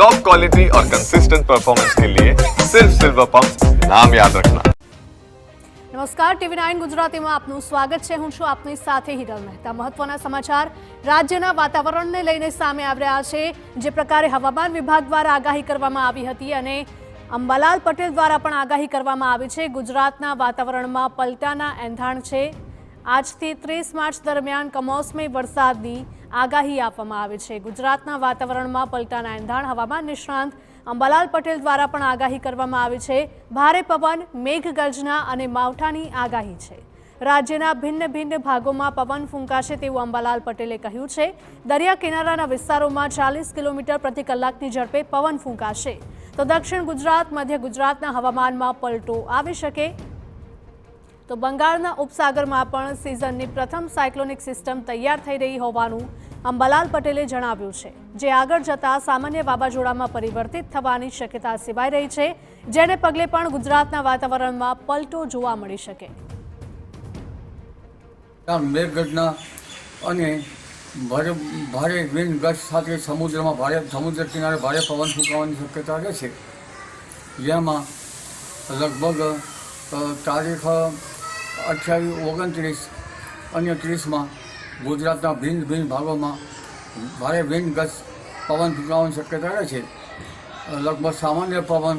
Top quality और consistent performance के लिए सिर्फ सिल्वर पंप नाम याद रखना। નમસ્કાર, TV9 ગુજરાતીમાં આપનું સ્વાગત છે। હું છું આપની સાથે હિરલ મહેતા। મહત્વના સમાચાર રાજ્યના વાતાવરણને લઈને સામે આવી રહ્યા છે। જે પ્રકારે હવામાન વિભાગ દ્વારા આગાહી કરવામાં આવી હતી અને અંબાલાલ પટેલ દ્વારા પણ આગાહી કરવામાં આવી છે। ગુજરાતના વાતાવરણમાં પલટાના એંધાણ છે। આજથી 30 માર્ચ દરમિયાન કમોસમી વરસાદની આગાહી આપવામાં આવી છે। ગુજરાતના વાતાવરણમાં પલટાના એંધાણ હવામાન નિષ્ણાંત અંબાલાલ પટેલ દ્વારા પણ આગાહી કરવામાં આવી છે। ભારે પવન, મેઘગર્જના અને માવઠાની આગાહી છે। રાજ્યના ભિન્ન ભિન્ન ભાગોમાં પવન ફૂંકાશે તેવું અંબાલાલ પટેલે કહ્યું છે। દરિયા કિનારાના વિસ્તારોમાં 40 કિલોમીટર પ્રતિ કલાકની ઝડપે પવન ફૂંકાશે તો દક્ષિણ ગુજરાત, મધ્ય ગુજરાતના હવામાનમાં પલટો આવી શકે। તો બંગાળના ઉપસાગરમાં પણ સિઝનની પ્રથમ સાયક્લોનિક સિસ્ટમ તૈયાર થઈ રહી હોવાનું અંબાલાલ પટેલે જણાવ્યું છે, જે આગળ જતા સામાન્ય વાવાઝોડામાં પરિવર્તિત થવાની શક્યતા સેવાઈ રહી છે, જેને પગલે પણ ગુજરાતના વાતાવરણમાં પલટો જોવા મળી શકે। મેઘગર્જના અને ભારે વિન્ડ ગસ્ટ સાથે સમુદ્ર કિનારે ભારે પવન ફૂંકાવાની શક્યતા રહે છે। જેમાં લગભગ તારીખ 28, 29 અને 30માં ગુજરાતના ભિન્ન ભાગોમાં ભારે વિન્ડ ગસ્ટ પવન ફૂંકાવાની શક્યતા રહે છે। લગભગ સામાન્ય પવન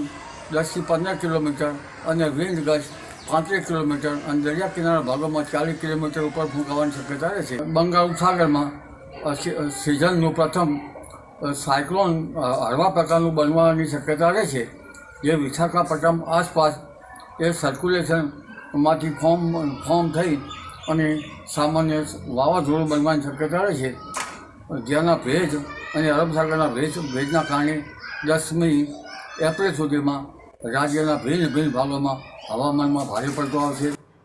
10 થી 15 કિલોમીટર અને વિન્ડ ગસ્ટ 35 કિલોમીટર અને દરિયા કિનારા ભાગોમાં 40 કિલોમીટર ઉપર ફૂંકાવાની શક્યતા રહે છે। બંગાળ ઉપસાગરમાં સિઝનનું પ્રથમ સાયક્લોન હળવા પ્રકારનું બનવાની શક્યતા રહે છે, જે વિશાખાપટ્ટનમ આસપાસ એ સર્ક્યુલેશનમાંથી ફોર્મ થઈ અને સામાન્ય વાવાઝોડું બનવાની શક્યતા રહે છે, જેના ભેજ અને અરબસાગરના ભેજના કારણે 10મી એપ્રિલ સુધીમાં રાજ્યના ભિન્ન ભાગોમાં હવામાનમાં ભારે પલટો આવશે।